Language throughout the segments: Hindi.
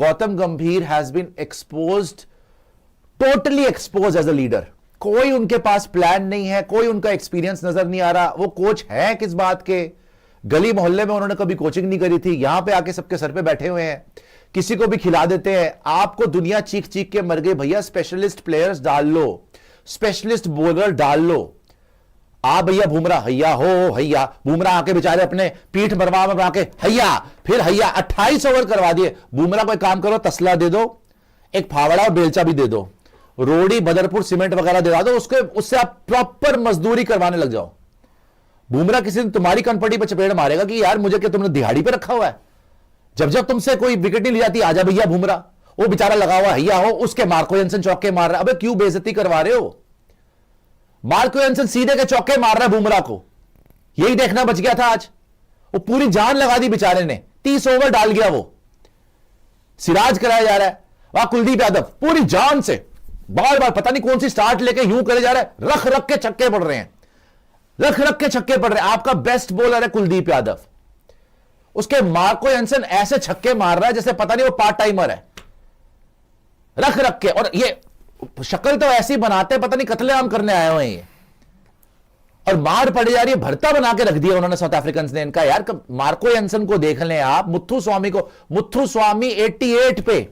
Gautam Gambhir has been exposed, totally expose as a leader. कोई उनके पास प्लान नहीं है, कोई उनका एक्सपीरियंस नजर नहीं आ रहा। वो कोच है किस बात के? गली मोहल्ले में उन्होंने कभी कोचिंग नहीं करी थी, यहां पे आके सबके सर पे बैठे हुए हैं, किसी को भी खिला देते हैं। आपको दुनिया चीख चीख के मर गई भैया, स्पेशलिस्ट प्लेयर्स डाल लो, स्पेशलिस्ट बॉलर डाल लो। आप भैया बुमराह हैया हो हैया, बुमराह आके बेचारे अपने पीठ मरवा के हैया फिर हैया, 28 ओवर करवा दिए। बुमराह को एक काम करो, तसला दे दो, एक फावड़ा और बेलचा भी दे दो, रोड़ी बदरपुर सीमेंट वगैरह दिला दो उसके, उससे आप प्रॉपर मजदूरी करवाने लग जाओ। बुमराह किसी दिन तुम्हारी कनपटी पर चपेट मारेगा कि यार मुझे क्या तुमने दिहाड़ी पे रखा हुआ है? जब जब तुमसे कोई विकेट नहीं ली जाती, आजा भैया बुमराह, वो बेचारा लगा हुआ हैया हो, उसके मार्को एंसन चौके मार रहा है। अबे क्यों बेइज्जती करवा रहे हो? मार्को एंसन सीधे के चौके मार रहा है बुमराह को, यही देखना बच गया था आज। वो पूरी जान लगा दी बेचारे ने, 30 ओवर डाल गया वो। सिराज कराया जा रहा है, वहां कुलदीप यादव पूरी जान से बार बार पता नहीं कौन सी स्टार्ट लेके यूं करे जा रहा है, रख रख के छक्के पड़ रहे हैं, रख रख के छक्के पड़ रहे हैं। आपका बेस्ट बॉलर है कुलदीप यादव, उसके मार्को एंसन ऐसे छक्के मार रहा है जैसे पता नहीं वो पार्ट टाइमर है, रख रख के। और ये शक्ल तो ऐसी बनाते हैं पता नहीं कत्लेआम करने आए हुए हैं ये, और मार पड़ जा रही है। भरता बना के रख दिया उन्होंने साउथ अफ्रीकन ने इनका। यार मार्को एंसन को देख लें आप, मुथु स्वामी को, मुथु स्वामी 88 पे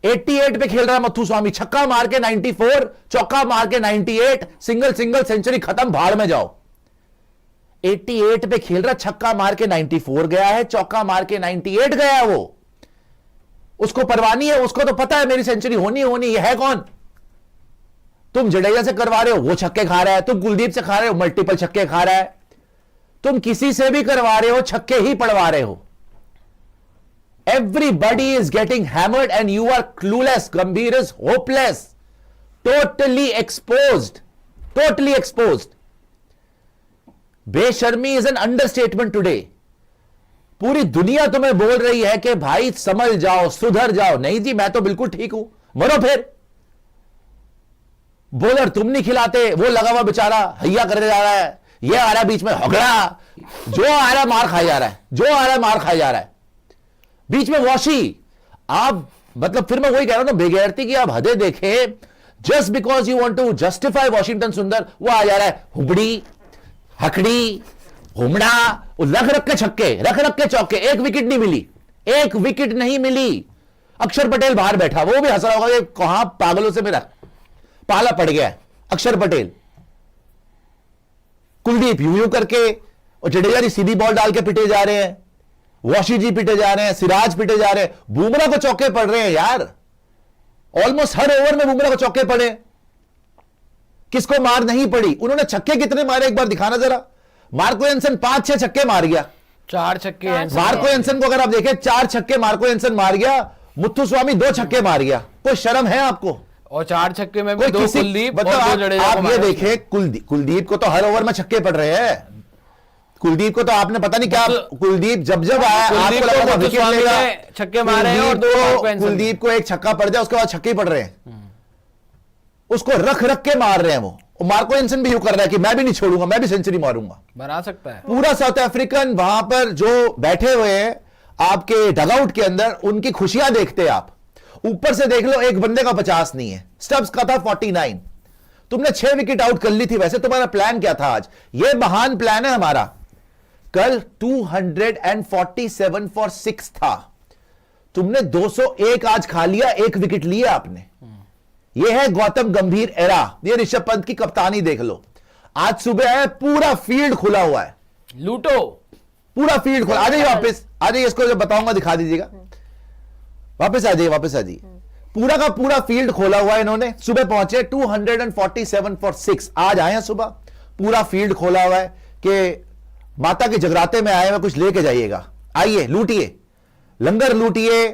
खेल रहा है। मुथु स्वामी छक्का मार के 94, चौका मार के 98, सिंगल सिंगल सेंचुरी खत्म, भाड़ में जाओ। 88 पे खेल रहा, छक्का मार के 94 गया है, चौका मार के 98 गया है। वो उसको परवाह नहीं है, उसको तो पता है मेरी सेंचुरी होनी होनी। ये है कौन? तुम जडेजा से करवा रहे हो, वो छक्के खा रहा है। तुम कुलदीप से खा रहे हो, मल्टीपल छक्के खा रहा है। तुम किसी से भी करवा रहे हो, छक्के ही पड़वा रहे हो। Everybody is getting hammered and you are clueless. Gambhir is hopeless. Totally exposed. Totally exposed. बेशर्मी is an understatement today. पूरी दुनिया तुम्हें बोल रही है कि भाई समझ जाओ, सुधर जाओ। नहीं जी, मैं तो बिल्कुल ठीक हूं, मरो फिर। बॉलर तुम नहीं खिलाते, वो लगा हुआ बेचारा हैया करे जा रहा है, ये आ रहा है बीच में हगड़ा, जो आ रहा है मार खाया जा रहा है, जो आ रहा है मार खाया जा रहा है बीच में। वॉशी आप मतलब, फिर मैं वही कह रहा हूं ना, बेगैरती की आप हदें देखें। Just because you want to justify Washington Sundar, वो आ जा रहा है हुबड़ी हकड़ी हुमड़ा, रख रख के छक्के, रख रख के चौके। एक विकेट नहीं मिली, एक विकेट नहीं मिली। अक्षर पटेल बाहर बैठा, वो भी हंस रहा होगा कि कहां पागलों से मेरा पाला पड़ गया। अक्षर पटेल, कुलदीप यूं यूं करके, और जडेजा जी सीधी बॉल डाल के पिटे जा रहे हैं, वॉशी जी पिटे जा रहे हैं, सिराज पिटे जा रहे हैं, बुमराह को चौके पड़ रहे हैं। यार ऑलमोस्ट हर ओवर में बुमराह को चौके पड़े। किसको मार नहीं पड़ी? उन्होंने छक्के कितने मारे एक बार दिखाना जरा। मार्को एंसन 5-6 छक्के मार गया, 4 छक्के मार्को एंसन को अगर आप देखें, 4 छक्के मार्को एंसन मार गया। मुथु स्वामी 2 छक्के मार गया। कोई शर्म है आपको? और 4 छक्के में भी 2 कुलदीप और 2 जडेजा। आप ये देखें, कुलदीप को तो हर ओवर में छक्के पड़ रहे हैं। कुलदीप को तो आपने पता नहीं क्या, कुलदीप जब जब आया आपको लगा था विकेट लेगा, छक्के मारे हैं, और 2 कुलदीप को एक छक्का पड़ जाए उसके बाद छक्के पड़ रहे हैं। उसको रख रख के मार रहे हैं वो। मार्को एंसन भी यूं कर रहा है कि मैं भी नहीं छोड़ूंगा, मैं भी सेंचुरी मारूंगा, बना सकता है। पूरा साउथ अफ्रीकन वहां पर जो बैठे हुए हैं आपके डगआउट के अंदर, उनकी खुशियां देखते हैं आप। ऊपर से देख लो, एक बंदे का 50 नहीं है, स्टब्स का था 49। तुमने 6 विकेट आउट कर ली थी। वैसे तुम्हारा प्लान क्या था आज? ये महान प्लान है हमारा। कल 247 फॉर 6 था, तुमने 201 आज खा लिया, 1 विकेट लिया आपने। यह है गौतम गंभीर एरा। ये ऋषभ पंत की कप्तानी देख लो। आज सुबह है, पूरा फील्ड खुला हुआ है, लूटो, पूरा फील्ड खुला। आ जाइए वापस, आ जाइए, इसको जब बताऊंगा दिखा दीजिएगा। वापस आ जाइए, वापस आ जाइए। पूरा का पूरा फील्ड खोला हुआ है इन्होंने। सुबह पहुंचे 247 फॉर 6, आज आए हैं सुबह। पूरा फील्ड खोला हुआ है कि माता के जगराते में आए हैं, कुछ लेके जाइएगा। आइए, लूटिए, लंगर लूटिए,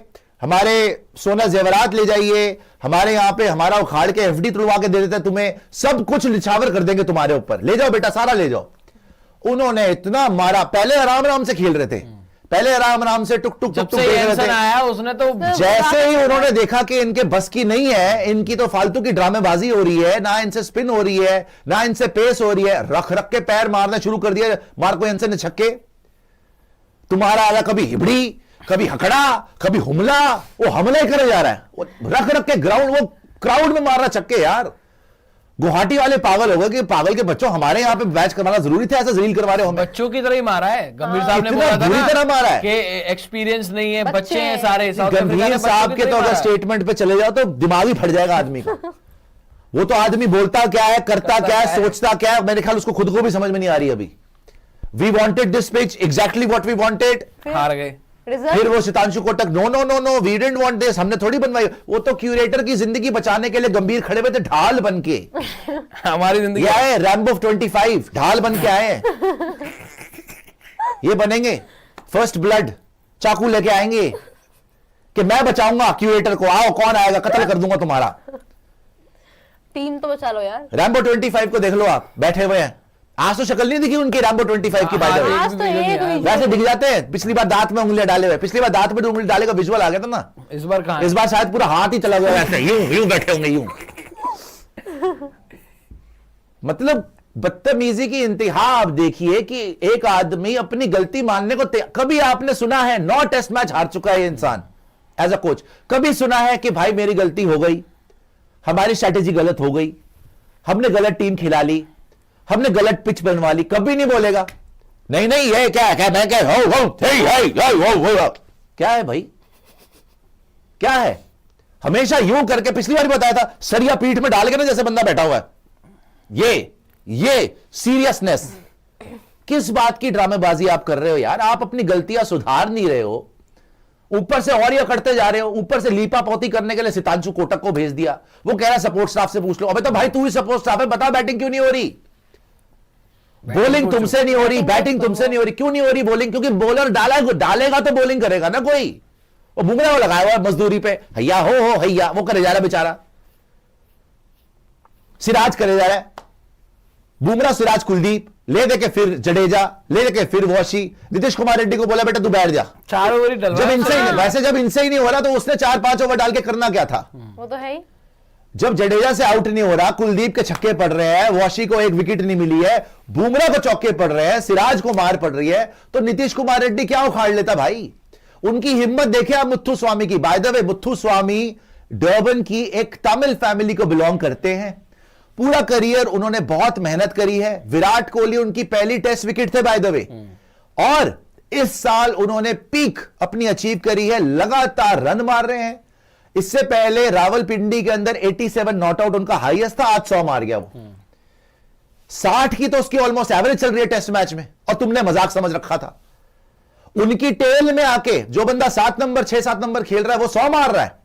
हमारे सोना जेवरात ले जाइए, हमारे यहां पे हमारा उखाड़ के एफडी तुड़वा के दे देते हैं तुम्हें, सब कुछ निछावर कर देंगे तुम्हारे ऊपर। ले जाओ बेटा, सारा ले जाओ। उन्होंने इतना मारा। पहले आराम आराम से खेल रहे थे, पहले आराम आराम से टुक टुक जब से एंसन आया उसने तो जैसे ही उन्होंने देखा कि इनके बस की नहीं है, इनकी तो फालतू की ड्रामेबाजी हो रही है, ना इनसे स्पिन हो रही है, ना इनसे पेस हो रही है, रख रख के पैर मारना शुरू कर दिया मार्को एंसन ने छक्के। तुम्हारा आला कभी हिबड़ी, कभी हकड़ा, कभी हुमला, वो हमला ही करे जा रहा है, वो रख रख के ग्राउंड, वो क्राउड में मार रहा छक्के। यार गुवाहाटी वाले पागल हो गए कि पागल के बच्चों हमारे यहाँ पे मैच करवाना जरूरी था, ऐसा जलील करवा रहे हो हमें। बच्चों की तरह ही मारा है। गंभीर साहब ने इतना बोला था बुरी ना तरह मारा है कि एक्सपीरियंस नहीं है, बच्चे बच्चे हैं सारे। साउथ अफ्रीका गंभीर ने साहब बच्चों के की तो तरह अगर मारा है। स्टेटमेंट पे चले जाओ तो दिमाग ही फट जाएगा आदमी का। वो तो आदमी बोलता क्या है, करता क्या है, सोचता क्या है, मेरे ख्याल उसको खुद को भी समझ में नहीं आ रही अभी। We wanted this pitch, exactly what we wanted. हार गए। रिजल्ट फिर वो Sitanshu Kotak, no no no no, we didn't want this, हमने थोड़ी बनवाई। वो तो क्यूरेटर की जिंदगी बचाने के लिए गंभीर खड़े हुए थे ढाल बन के। हमारी जिंदगी ये आए रैम्बो 25 ढाल बन के आए हैं। ये बनेंगे फर्स्ट ब्लड, चाकू लेके आएंगे कि मैं बचाऊंगा क्यूरेटर को, आओ कौन आएगा, कत्ल कर दूंगा तुम्हारा। टीम तो बचा लो यार। रैम्बो 25 को देख लो, आप बैठे हुए हैं। आज तो शक्ल नहीं दिखी उनकी रैम्बो 25 की, बाय द वे। आज तो एक भी वैसे दिख जाते हैं, पिछली बार दांत में उंगलियां डाले हुए, पिछली बार दांत में उंगली डाले का विजुअल आ गया था ना। इस बार कहां इस बार शायद पूरा हाथ ही चला गया, ऐसे यूं यूं बैठे होंगे यूं। मतलब बदतमीजी की इंतहा। आप देखिए कि एक आदमी अपनी गलती मानने को कभी आपने सुना है 9 टेस्ट मैच हार चुका है ये इंसान एज अ कोच, कभी सुना है कि भाई मेरी गलती हो गई, हमारी स्ट्रैटेजी गलत हो गई, हमने गलत टीम खिला ली, हमने गलत पिच बनवा ली? कभी नहीं बोलेगा। नहीं नहीं ये क्या है, क्या मैं क्या हो क्या है भाई, क्या है? हमेशा यूं करके, पिछली बार भी बताया था, सरिया पीठ में डाल के ना जैसे बंदा बैठा हुआ है। ये सीरियसनेस, किस बात की ड्रामेबाजी आप कर रहे हो यार? आप अपनी गलतियां सुधार नहीं रहे हो, ऊपर से और ये करते जा रहे हो। ऊपर से लीपा पोती करने के लिए सितांशु कोटक को भेज दिया। वो कह रहा है सपोर्ट स्टाफ से पूछ लो। अबे तो भाई तू ही सपोर्ट स्टाफ है, बता बैटिंग क्यों नहीं हो रही? बॉलिंग तुमसे नहीं हो रही, बैटिंग तुमसे नहीं हो रही। क्यों नहीं हो रही बॉलिंग? क्योंकि बॉलर डालेगा तो बॉलिंग करेगा ना कोई। वो बुमराह को लगाया हुआ है मजदूरी पे, हैया हो हैया, वो करे जा रहा है बेचारा। सिराज करे जा रहा है, बुमराह सिराज कुलदीप, ले दे के फिर जडेजा, ले दे के फिर वॉशी। नीतीश कुमार रेड्डी को बोला बेटा तू बैठ जा। 4 ओवर ही डलवा। जब इनसे ही वैसे जब इनसे ही नहीं हो रहा तो उसने 4-5 ओवर डाल के करना क्या था? वो तो है ही। जब जडेजा से आउट नहीं हो रहा, कुलदीप के छक्के पड़ रहे हैं, वॉशी को एक विकेट नहीं मिली है, बुमराह को चौके पड़ रहे हैं, सिराज को मार पड़ रही है, तो नीतीश कुमार रेड्डी क्या उखाड़ लेता भाई? उनकी हिम्मत देखिए आप मुथुस्वामी स्वामी की। By the way Muthuswamy Durban की एक तमिल फैमिली को बिलोंग करते हैं। पूरा करियर उन्होंने बहुत मेहनत करी है। विराट कोहली उनकी पहली टेस्ट विकेट थे बाय द वे, और इस साल उन्होंने पीक अपनी अचीव करी है, लगातार रन मार रहे हैं। इससे पहले रावलपिंडी के अंदर 87 नॉट आउट उनका हाईएस्ट था, आज 100 मार गया वो। 60 की तो उसकी ऑलमोस्ट एवरेज चल रही है टेस्ट मैच में, और तुमने मजाक समझ रखा था। उनकी टेल में आके जो बंदा 7 नंबर 6-7 नंबर खेल रहा है वो 100 मार रहा है।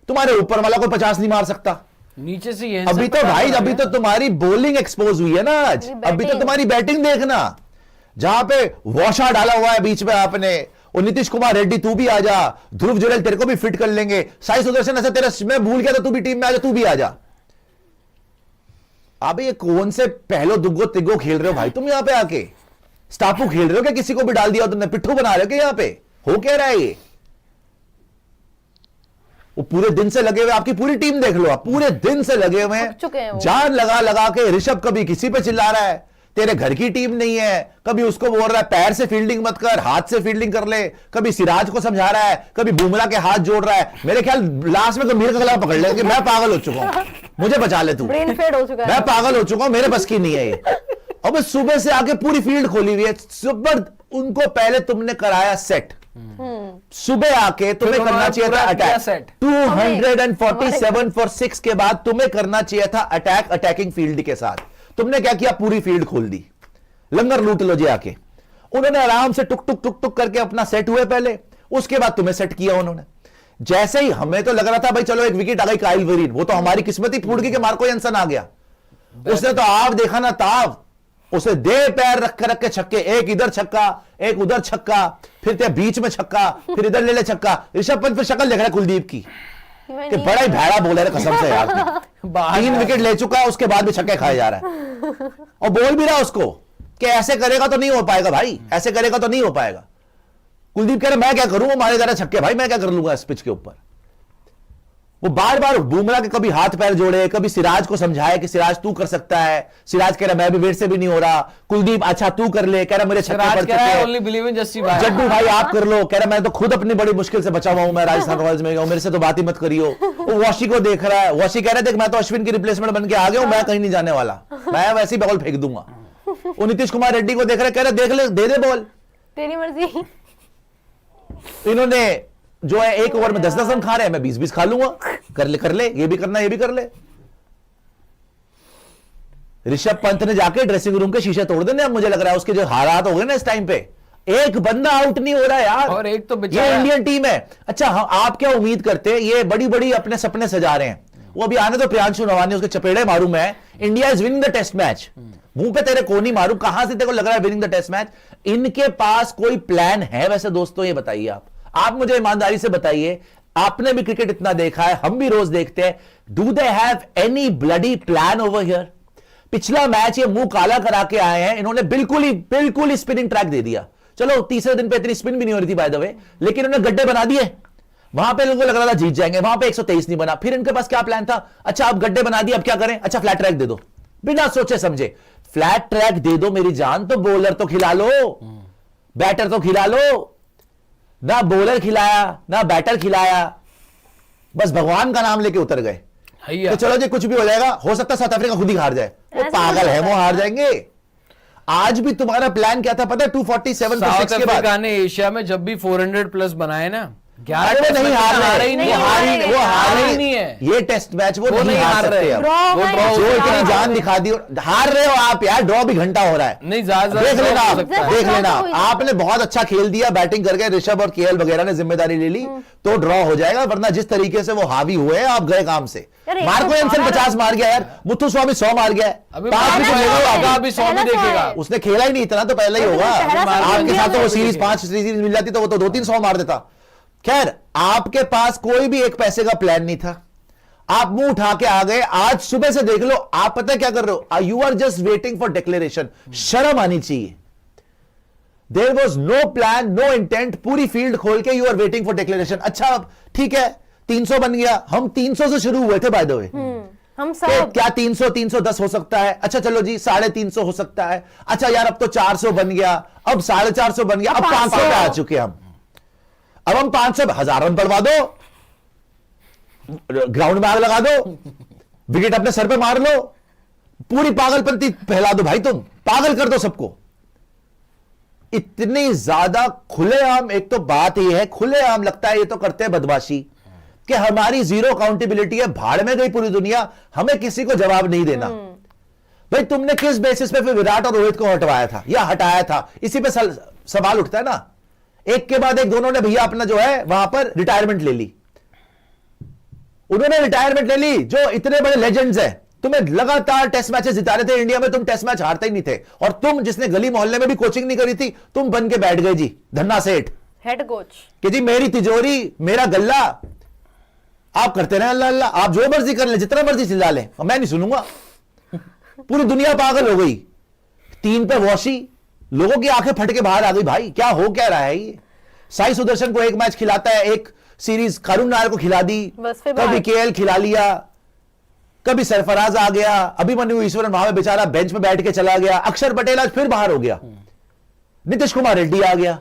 तुम्हारे ऊपर वाला कोई 50 नहीं मार सकता। नीचे से ये अभी तो भाई, अभी तो तुम्हारी बॉलिंग एक्सपोज हुई है ना आज। अभी तो तुम्हारी बैटिंग देखना, जहां पे वॉशा डाला हुआ है बीच में आपने। और नीतीश कुमार रेड्डी तू भी आ जा, ध्रुव जुरेल तेरे को भी फिट कर लेंगे, साई सुदर्शन ऐसा तेरा मैं भूल गया था, तू भी टीम में आ जा, तू भी आ जा। अबे ये कौन से पहलो दुग्गो तिग्गो खेल रहे हो भाई तुम? यहां पे आके स्टापू खेल रहे हो क्या? किसी को भी डाल दिया तुमने, पिट्ठू बना रहे हो क्या? यहां पे हो क्या रहा है ये? वो पूरे दिन से लगे हुए, आपकी पूरी टीम देख लो आप, पूरे दिन से लगे हुए थक चुके हैं हैं, वो। जान लगा लगा के। ऋषभ कभी किसी पे चिल्ला रहा है, तेरे घर की टीम नहीं है, कभी उसको बोल रहा है पैर से फील्डिंग मत कर, हाथ से फील्डिंग कर ले, कभी सिराज को समझा रहा है, कभी बुमराह के हाथ जोड़ रहा है। मेरे ख्याल लास्ट में गंभीर का गला पकड़ लेंगे, मैं पागल हो चुका हूं, मुझे बचा ले तू, ब्रेन फेड हो चुका मैं है। पागल हो चुका हूं, मेरे बस की नहीं है ये। अब सुबह से आके पूरी फील्ड खोली हुई है, सुपर। उनको पहले तुमने कराया सेट, सुबह आके तुम्हें फिर करना चाहिए था उन्होंने पूरा अटैक। किया set। 247 फॉर 6 के बाद तुम्हें करना चाहिए था अटैक, अटैकिंग फील्ड के साथ। तुमने क्या किया? पूरी फील्ड खोल दी, लंगर लूट लो जी आके। उन्होंने आराम से टुक टुक टुक टुक करके अपना सेट हुए पहले, उसके बाद तुम्हें सेट किया उन्होंने। जैसे ही हमें तो लग रहा था भाई चलो एक विकेट आ गई काइल वरीन, वो तो हमारी किस्मत ही फूट गई कि मार्को एंसन आ गया। उसने तो आप देखा ना ताव, उसे दे पैर रख के छक्के, एक इधर छक्का एक उधर छक्का, फिर ते बीच में छक्का, फिर इधर ले ले छक्का। ऋषभ पंत फिर शक्ल देख रहा है कुलदीप की कि बड़ा ही भैड़ा बोला है कसम से यार। 3 विकेट ले चुका है, उसके बाद भी छक्के खाए जा रहा है, और बोल भी रहा है उसको कि ऐसे करेगा तो नहीं हो पाएगा भाई, ऐसे करेगा तो नहीं हो पाएगा। कुलदीप कह रहा मैं क्या करूं, वो मारे जा रहा छक्के, भाई मैं क्या कर लूंगा इस पिच के ऊपर। वो बार बार बुमराह के कभी हाथ पैर जोड़े, कभी सिराज को समझाए कि सिराज तू कर सकता है, सिराज कह रहा मैं भी वेट से भी नहीं हो रहा, कुलदीप अच्छा तू कर ले, कह रहा मेरे छक्के पड़ सिराज चुके कह रहा है हैं, ओनली बिलीव इन जस्सी भाई। जड्डू भाई आप कर लो, कह रहा मैं तो खुद अपनी बड़ी मुश्किल से बचा हुआ हूं, मैं राजस्थान रॉयल्स में गया हूं, मेरे से तो बात ही मत करियो। वो वॉशी को देख रहा है, वॉशी कह रहा है देख मैं तो अश्विन की रिप्लेसमेंट बन के आ गया हूं, मैं कहीं नहीं जाने वाला, मैं वैसे ही बॉल फेंक दूंगा। वो नीतीश कुमार रेड्डी को देख रहे, कह रहे देख ले दे दे बॉल। तेरी मर्जी। इन्होंने जो है एक ओवर में 10-10 रन खा रहे हैं, मैं 20-20 खा लूंगा, कर ले ये भी करना ये भी कर ले। ऋषभ पंत ने जाके ड्रेसिंग रूम के शीशे तोड़ देने, अब मुझे लग रहा है उसके जो हालात हो गए ना इस टाइम पे, एक बंदा आउट नहीं हो रहा यार, और एक तो ये बेचारा इंडियन टीम है। अच्छा हम आप क्या उम्मीद करते हैं, ये बड़ी बड़ी अपने सपने सजा रहे हैं, वो अभी आने तो प्रियांशु नवानी उसके चपेड़े मारू मैं, India is winning the Test match, मुंह पे तेरे कोनी मारू, कहां से तेरे को लग रहा है विनिंग द टेस्ट मैच। इनके पास कोई प्लान है वैसे दोस्तों, ये बताइए आप मुझे ईमानदारी से बताइए, आपने भी क्रिकेट इतना देखा है, हम भी रोज देखते हैं, do they have any bloody plan over here. पिछला मैच ये मुंह काला करा के आए हैं, इन्होंने बिल्कुल ही स्पिनिंग ट्रैक दे दिया, चलो तीसरे दिन पे इतनी स्पिन भी नहीं हो रही थी बाय द वे, लेकिन उन्होंने गड्ढे बना दिए, वहां पे लोगों को लग रहा था जीत जाएंगे, वहां पे 123 नहीं बना, फिर इनके पास क्या प्लान था, अच्छा आप गड्ढे बना दिए अब क्या करें, अच्छा फ्लैट ट्रैक दे दो, बिना सोचे समझे फ्लैट ट्रैक दे दो मेरी जान, तो बॉलर तो खिला लो, बैटर तो खिला लो, ना बॉलर खिलाया ना बैटर खिलाया, बस भगवान का नाम लेके उतर गए, हैया। तो चलो जी कुछ भी हो जाएगा, हो सकता है साउथ अफ्रीका खुद ही हार जाए, वो ऐसा पागल नहीं है, होता वो है। हार जाएंगे। आज भी तुम्हारा प्लान क्या था पता है, 247 साउथ के बाद अफ्रीका ने एशिया में जब भी 400 प्लस बनाए ना, अरे वो नहीं हार रहे, ही नहीं वो हार ही नहीं, वो हार हार ही ही नहीं है। ये टेस्ट मैच वो वो नहीं हार सकते अब। ड्रॉ वो होगा ड्रॉ या जो हो हार इतनी होगा। जान दिखा दी, हार रहे हो आप यार, ड्रॉ भी घंटा हो रहा है, नहीं ज्यादा देख लेना हो आप, सकता है। देख ड्रॉ लेना तो हो ही आपने बहुत अच्छा खेल दिया, बैटिंग करके ऋषभ और केएल वगैरह ने जिम्मेदारी ले ली तो ड्रॉ हो जाएगा, वरना जिस तरीके से वो हावी हुए हैं आप गए काम से। यार, मार्को एंसन 50 मार गया यार, मुथु स्वामी 100 मार गया, अभी 5 पहला विकेट शॉट लेगा होगा, आप। अभी 100 भी पहला देखेगा। शॉट। उसने खेला ही नहीं, इतना तो पहले ही तो होगा, पहला शॉट आपके इंडिया साथ तो वो में सीरीज 5 सीरीज मिल जाती तो वो तो 2-3 100 मार देता। खैर आपके पास कोई भी एक पैसे का प्लान नहीं था, आप मुंह उठा के आ गए। आज सुबह से देख लो, आप पता है क्या कर रहे हो, you are just waiting for declaration. शर्म आनी चाहिए। There was no plan, no intent, पूरी फील्ड खोल के you are waiting for declaration. अच्छा ठीक है 300 बन गया, हम 300 से शुरू हुए थे बाय द वे, हम कि सब क्या 300 310 हो सकता है, अच्छा चलो जी 350 हो सकता है, अच्छा यार अब तो 400 बन गया, अब 450 बन गया, अब 500 पे आ चुके हम, अब हम 500 1000 रन बढ़वा दो, ग्राउंड में आग लगा दो, विकेट अपने सर पे मार लो, पूरी पागलपंती फैला दो भाई, तुम पागल कर दो सबको। इतनी ज्यादा खुलेआम, एक तो बात यह है खुलेआम लगता है ये तो करते हैं बदमाशी कि हमारी जीरो अकाउंटेबिलिटी है, भाड़ में गई पूरी दुनिया, हमें किसी को जवाब नहीं देना। भाई तुमने किस बेसिस पे फिर विराट और रोहित को हटवाया था या हटाया था, इसी पे सवाल उठता है ना। एक के बाद एक दोनों ने भैया अपना जो है वहां पर रिटायरमेंट ले ली, उन्होंने रिटायरमेंट ले ली। जो इतने बड़े लेजेंड्स हैं, तुम्हें लगातार टेस्ट मैचेस जिता रहे थे इंडिया में, तुम टेस्ट मैच हारते ही नहीं थे, और तुम जिसने गली मोहल्ले में भी कोचिंग नहीं करी थी, तुम बन के बैठ गए जी धन्ना सेठ हेड कोच। कि जी मेरी तिजोरी मेरा गल्ला, आप करते रहे अल्लाह अल्लाह, आप जो मर्जी कर ले, जितना मर्जी चिल्ला ले, मैं नहीं सुनूंगा। पूरी दुनिया पागल हो गई। 3 पे वॉशी, लोगों की आंखें फट के बाहर आ गई, भाई क्या हो क्या रहा है ये। साई सुदर्शन को एक मैच खिलाता है, एक सीरीज करुण नायर को खिला दी, बस फिर कभी बाहर। केएल खिला लिया, कभी सरफराज आ गया, अभिमन्यु ईश्वरन वहां पे बेचारा बेंच में बैठ के चला गया, अक्षर पटेल आज फिर बाहर हो गया, नीतीश कुमार रेड्डी आ गया।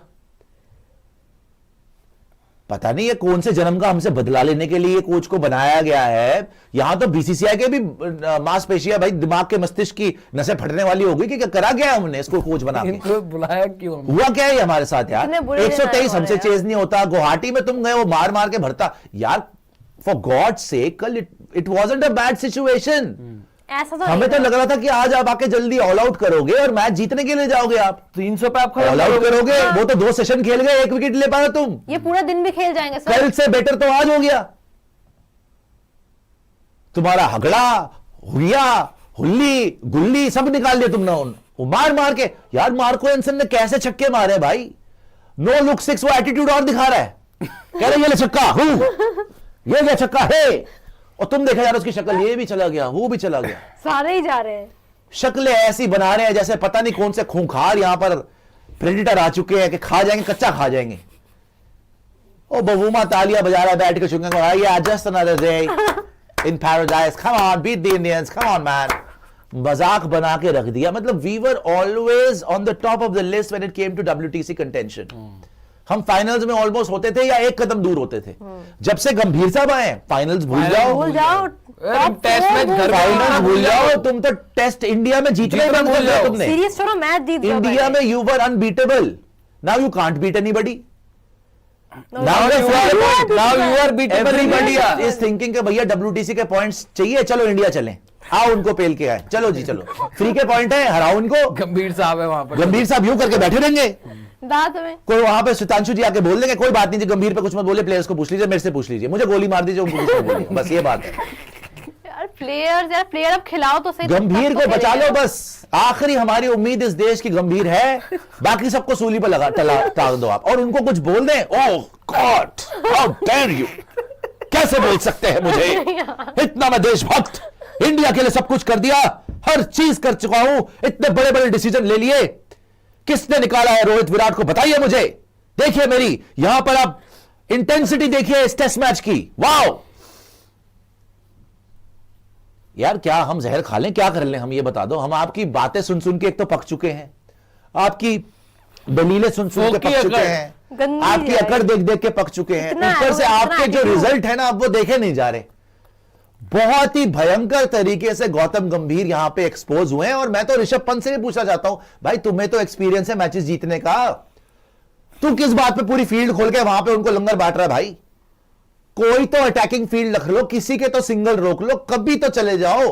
पता नहीं ये कौन से जन्म का हमसे बदला लेने के लिए कोच को बनाया गया है। यहां तो बीसीसीआई के भी मांसपेशियां भाई, दिमाग के मस्तिष्क की नसें फटने वाली हो गई कि क्या करा गया हमने इसको कोच बना के। इनको बुलाया क्यों? हुआ क्या है हमारे साथ यार, इतने बुरे दिन 123 आने हमसे वाले चेज नहीं होता, गुवाहाटी में तुम गए वो मार मार के भरता यार, फॉर गॉड से call it wasn't a bad situation. ऐसा तो हमें नहीं तो था। लग रहा था कि आज आप आके जल्दी ऑल आउट करोगे और मैच जीतने के लिए जाओगे, आप 300 पे आप ऑल आउट करोगे। हाँ। वो तो 2 सेशन खेल गए, 1 विकेट ले पाए तुम, ये पूरा दिन भी खेल जाएंगे सर। कल से बेटर तो आज हो गया। तुम्हारा हगड़ा हुलिया हुल्ली गुल्ली सब निकाल दिया तुमने वो मार मार के। यार मार्को एंसन ने कैसे छक्के मारे भाई, नो लुक 6, वो एटीट्यूड और दिखा रहा है, कह रहे ये ले छक्का ये ले छक्का है, और तुम देखा यार उसकी शक्ल, ये भी चला गया वो भी चला गया। सारे ही जा रहे हैं। शक्लें ऐसी बना रहे हैं जैसे पता नहीं कौन से खूंखार यहां पर प्रेडिटर आ चुके हैं कि खा जाएंगे, कच्चा खा जाएंगे। ओ बवूमा तालियां बजा रहा है बैठ के चुंगा को, yeah, just another day in paradise, come on, beat the Indians, come on man. मजाक बना के रख दिया। मतलब we were always on the top of the list when it came to WTC contention. हम फाइनल्स में ऑलमोस्ट होते थे या एक कदम दूर होते थे। जब से गंभीर साहब आए फाइनल्स भूल जाओ, भूल जाओ, top टेस्ट four मैच भूल घर में जाओ। फाइनल्स भूल जाओ। तुम तो टेस्ट इंडिया में जीतने जीतना बंद कर भूल दिया जाओ। तुमने। सीरीज छोड़ो, मैच जीत जाओ इंडिया पहले। में you were unbeatable, now you can't beat anybody. No, Now no, you no, are- no, now you are beatable. Everybody is thinking कि भैया WTC के पॉइंट्स चाहिए, चलो इंडिया चलें, आओ उनको पेल के आए, चलो जी चलो, फ्री के पॉइंट है, हराओ उनको। गंभीर साहब है वहां पर। गंभीर साहब यूं करके बैठे रहेंगे, दांत में। कोई वहां पे सुतांशु जी आके बोल देंगे कोई बात नहीं जी, गंभीर पे कुछ मत बोले, प्लेयर्स को पूछ लीजिए, मेरे से पूछ लीजिए, मुझे गोली मार दीजिए, उनको कुछ मत बोलिए, बस ये बात है। यार प्लेयर अब खिलाओ तो सही। गंभीर तब को तो बचा लो खेलेगा। बस, आखिरी हमारी उम्मीद इस देश की गंभीर है, बाकी सबको सूली पर लगा टांग दो आप, और उनको कुछ बोल दें, ओह गॉड हाउ डेयर यू, कैसे बोल सकते हैं मुझे, इतना मैं देशभक्त, इंडिया के लिए सब कुछ कर दिया, हर चीज कर चुका हूं, इतने बड़े बड़े डिसीजन ले लिए, किसने निकाला है रोहित विराट को, बताइए मुझे। देखिए मेरी यहां पर आप इंटेंसिटी देखिए इस टेस्ट मैच की, वाओ यार, क्या हम जहर खा लें, क्या कर लें हम, ये बता दो। हम आपकी बातें सुन सुन के एक तो पक चुके हैं, आपकी दलीलें सुन सुन के पक चुके हैं, गंदी आपकी है। अकड़ देख देख के पक चुके हैं, इतना ऊपर से इतना आपके जो attitude। रिजल्ट है ना अब वो देखे नहीं जा रहे। बहुत ही भयंकर तरीके से गौतम गंभीर यहां पे एक्सपोज हुए हैं, और मैं तो ऋषभ पंत से भी पूछना चाहता हूं, भाई तुम्हें तो एक्सपीरियंस है मैचेस जीतने का, तू किस बात पे पूरी फील्ड खोल के वहां पे उनको लंगर बांट रहा है भाई। कोई तो अटैकिंग फील्ड रख लो, किसी के तो सिंगल रोक लो, कभी तो चले जाओ,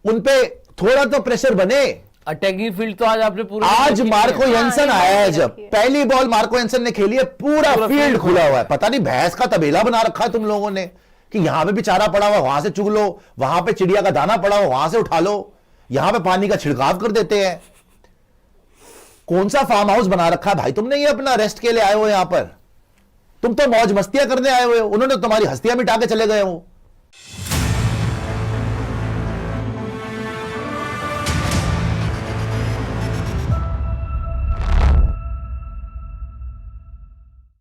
उनपे थोड़ा तो प्रेशर बने। अटैकिंग फील्ड तो आज आपने पूरा आज मार्को येंसन आया है, जब पहली बॉल मार्को येंसन ने खेली है, पूरा फील्ड खुला हुआ है, पता नहीं भैंस का तबेला बना रखा है तुम लोगों ने कि यहां पे भी चारा पड़ा हुआ वहां से चुग लो, वहां पे चिड़िया का दाना पड़ा हुआ वहां से उठा लो, यहां पे पानी का छिड़काव कर देते हैं। कौन सा फार्म हाउस बना रखा है भाई तुमने, ये अपना रेस्ट के लिए आए हो यहां पर, तुम तो मौज मस्तियां करने आए हुए हो, उन्होंने तुम्हारी हस्तियां मिटा के चले गए हो।